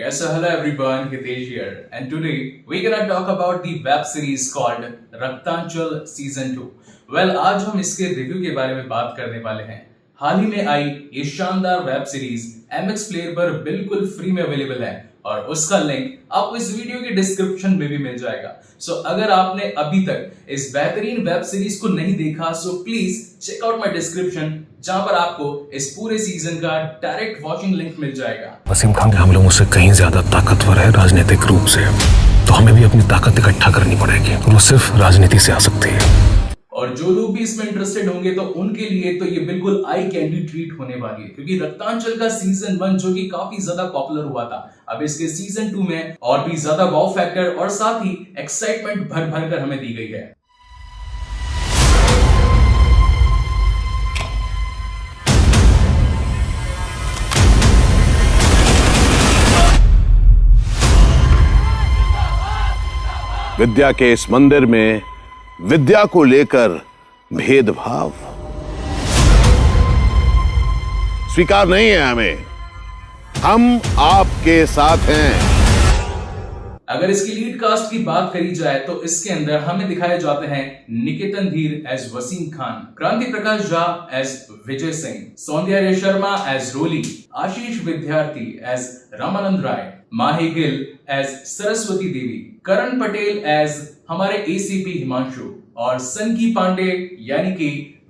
Yes, so hello everyone, Hitesh here, and today we're gonna talk about the web series called Raktanchal season 2. Well, आज हम इसके review के बारे में बात करने वाले हैं. हाल ही में आई ये शानदार वेब सीरीज MX प्लेयर पर बिल्कुल फ्री में अवेलेबल है और उसका लिंक आपको इस वीडियो के डिस्क्रिप्शन में भी मिल जाएगा. सो अगर आपने अभी तक इस बेहतरीन वेब सीरीज को नहीं देखा so please check out my description, जहां पर आपको इस पूरे सीजन का डायरेक्ट वॉचिंग लिंक मिल जाएगा. वसीम खान के हमलों मुझसे कहीं ज्यादा ताकतवर है राजनीतिक रूप से, तो हमें भी अपनी ताकत इकट्ठा करनी पड़ेगी और वो सिर्फ राजनीति से आ सकती है. और जो लोग भी इसमें इंटरेस्टेड होंगे तो उनके लिए तो ये बिल्कुल आई कैंडी ट्रीट होने वाली है, क्योंकि रक्तांचल का सीजन 1 जो कि काफी ज्यादा पॉपुलर हुआ था, अब इसके सीजन 2 में और भी ज्यादा वाव फैक्टर और साथ ही एक्साइटमेंट भर भर कर हमें दी गई है. विद्या के इस मंदिर में विद्या को लेकर भेदभाव स्वीकार नहीं है हमें. हम आपके साथ हैं. अगर इसकी लीड कास्ट की बात करी जाए तो इसके अंदर हमें दिखाए जाते हैं निकेतन धीर एज वसीम खान, क्रांति प्रकाश झा एज विजय सिंह, सौंदर्य शर्मा एज रोली, आशीष विद्यार्थी एज रामानंद राय, माही गिल एज सरस्वती देवी, करण पटेल एज हमारे ACP हिमांशु और सनकी पांडे यानी कि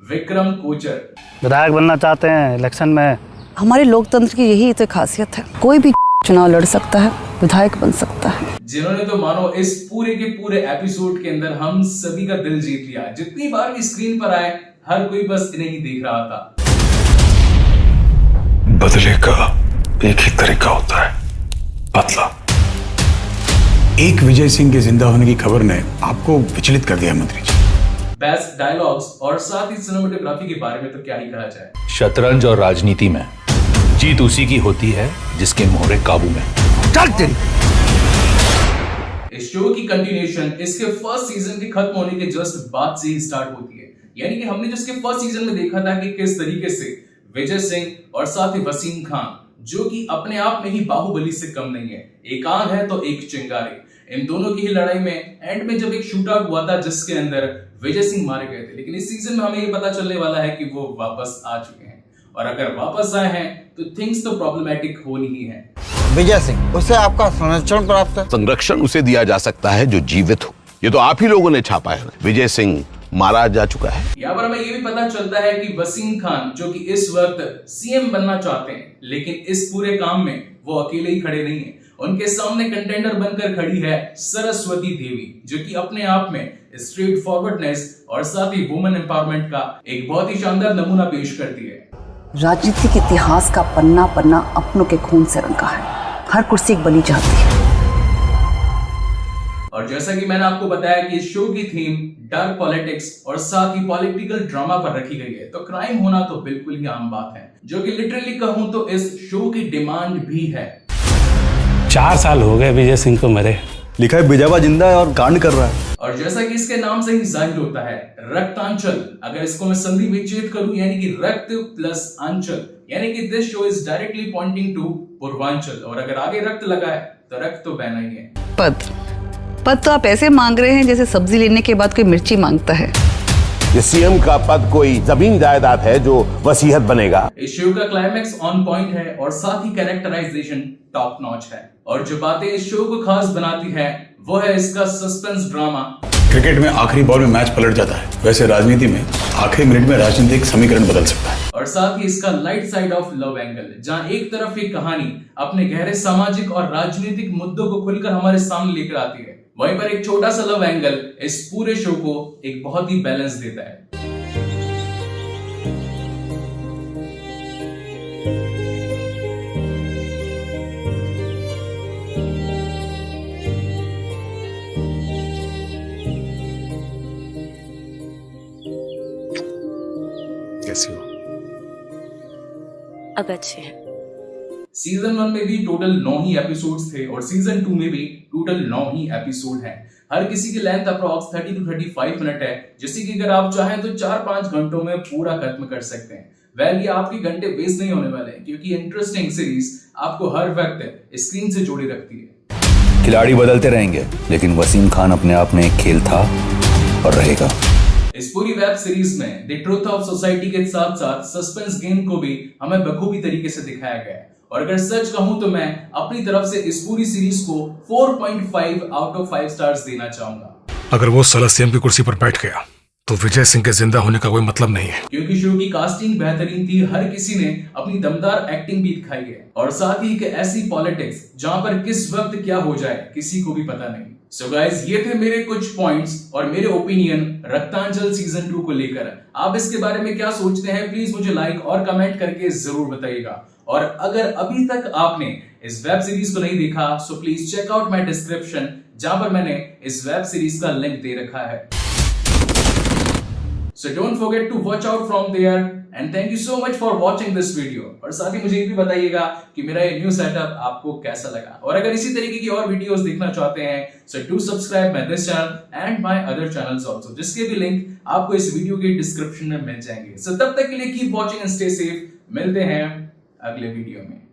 विक्रम कोचर. विधायक बनना चाहते हैं इलेक्शन में. हमारे लोकतंत्र की यही तो खासियत है, कोई भी चुनाव लड़ सकता है, विधायक बन सकता है. जिन्होंने तो मानो इस पूरे के पूरे एपिसोड के अंदर हम सभी का दिल जीत लिया. जितनी बार भी स्क्रीन पर आए हर कोई बस इन्हें ही देख रहा था. बदले का एक ही तरीका होता है, बदला. एक विजय सिंह के जिंदा होने की खबर ने आपको विचलित कर दिया मंत्री जी. बेस्ट डायलॉग्स और साथ ही सिनेमेटोग्राफी के बारे में तो क्या ही कहा जाए. शतरंज और राजनीति में जीत उसी की होती है जिसके मोहरे काबू में. चल तेरी. इस शो की कंटिन्यूएशन इसके फर्स्ट सीजन के खत्म होने के जस्ट बाद से ही स्टार्ट होती है. यानी कि हमने जिसके फर्स्ट सीजन में देखा था कि किस तरीके से विजय सिंह और साथ ही वसीम खान, जो कि अपने आप में ही बाहुबली से कम नहीं है, एक आग है तो एक चिंगारी, इन दोनों की ही लड़ाई में एंड में जब एक शूट आउट हुआ था जिसके अंदर विजय सिंह मारे गए थे. लेकिन इस सीजन में हमें ये पता चलने वाला है कि वो वापस आ चुके हैं, और अगर वापस आए हैं तो थिंग्स तो प्रॉब्लमैटिक होनी ही है. विजय सिंह, उससे आपका संरक्षण प्राप्त है. संरक्षण उसे दिया जा सकता है जो जीवित हो. ये तो आप ही लोगों ने छापा है. विजय सिंह मारा जा चुका है. यहाँ पर हमें ये भी पता चलता है कि वसीम खान जो कि इस वक्त CM बनना चाहते हैं, लेकिन इस पूरे काम में वो अकेले ही खड़े नहीं है. उनके सामने कंटेंडर बनकर खड़ी है सरस्वती देवी, जो कि अपने आप में स्ट्रेट फॉरवर्डनेस और साथ ही वुमेन एम्पावरमेंट का एक बहुत ही शानदार नमूना पेश करती है. राजनीतिक इतिहास का पन्ना पन्ना अपनों के खून से रंगा है. हर कुर्सी एक बलि जाती है. और जैसा कि मैंने आपको बताया कि इस शो की थीम डार्क पॉलिटिक्स और साथ ही पॉलिटिकल ड्रामा पर रखी गई है, तो क्राइम होना तो बिल्कुल ही आम बात है, जो कि लिटरली कहूं तो इस शो की डिमांड भी है. 4 साल हो गए विजय सिंह को मरे. लिखा है बिजावा जिंदा है और कांड कर रहा है. और जैसा कि इसके नाम से ही जाहिर होता है, रक्तांचल, अगर इसको मैं संधि विच्छेद करूं यानी कि रक्त प्लस अंचल, यानी कि this show is directly pointing to Purvanchal, और अगर आगे रक्त लगा है तो रक्त तो बहना ही है. पद तो आप ऐसे मांग रहे हैं जैसे सब्जी लेने के बाद कोई मिर्ची मांगता है. ये CM का पद कोई जमीन जायदाद है जो वसीयत बनेगा. इस शो का क्लाइमैक्स ऑन पॉइंट है और साथ ही कैरेक्टराइजेशन टॉप नॉच है. और जो बातें इस शो को खास बनाती है वो है इसका सस्पेंस ड्रामा. क्रिकेट में आखिरी बॉल में मैच पलट जाता है, वैसे राजनीति में आखिरी मिनट में राजनीतिक समीकरण बदल सकता है. और साथ ही इसका light side of love angle, जहां एक तरफ एक कहानी अपने गहरे सामाजिक और राजनीतिक मुद्दों को खुलकर हमारे सामने लेकर आती है, वहीं पर एक छोटा सा लव एंगल इस पूरे शो को एक बहुत ही बैलेंस देता है. कैसी हो? अब अच्छे हैं. सीजन 1 में भी टोटल 9 ही एपिसोड्स थे और सीजन 2 में भी टोटल 9 ही एपिसोड हैं. हर किसी की लेंथ अप्रॉक्स 30 to 35 मिनट है, जिससे कि अगर आप चाहें तो 4-5 घंटों में पूरा खत्म कर सकते हैं. वेल ये आपके घंटे वेस्ट नहीं होने वाले हैं, क्योंकि इंटरेस्टिंग सीरीज आपको हर वक्त स्क्रीन से जोड़ी रखती है। खिलाड़ी बदलते रहेंगे, लेकिन वसीम खान अपने आप में एक खेल था और रहेगा। इस पूरी वेब सीरीज में द ट्रूथ ऑफ सोसाइटी के साथ साथ सस्पेंस गेम को भी हमें बखूबी तरीके से दिखाया गया है। और अगर सच कहूं तो मैं अपनी तरफ से इस पूरी सीरीज को 4.5 आउट ऑफ 5 स्टार्स देना चाहूंगा। अगर वो साला सीएम की कुर्सी पर बैठ गया तो विजय सिंह के जिंदा होने का कोई मतलब नहीं है। क्योंकि शो की कास्टिंग बेहतरीन थी, हर किसी ने अपनी दमदार एक्टिंग भी दिखाई है, और साथ ही एक ऐसी पॉलिटिक्स जहां पर किस वक्त क्या हो जाए किसी को भी पता नहीं। सो गाइज, ये थे मेरे कुछ पॉइंट्स और मेरे ओपिनियन रक्तांचल सीजन 2 को लेकर। आप इसके बारे में क्या सोचते हैं, प्लीज मुझे लाइक और कमेंट करके जरूर बताइएगा। और अगर अभी तक आपने इस वेब सीरीज को नहीं देखा so please check out my description, जहां पर मैंने इस वेब सीरीज का लिंक दे रखा है। So don't forget to watch out from there and thank you so much for watching this video। और साथ ही मुझे ये भी बताइएगा कि मेरा ये न्यू सेटअप आपको कैसा लगा। और अगर इसी तरीके की और वीडियोस देखना चाहते हैं so do subscribe my this channel and my other channels also, जिसके भी लिंक आपको इस वीडियो के डिस्क्रिप्शन में मिल जाएंगे। So तब तक के लिए keep watching and stay safe। मिलते हैं अगले वीडियो में।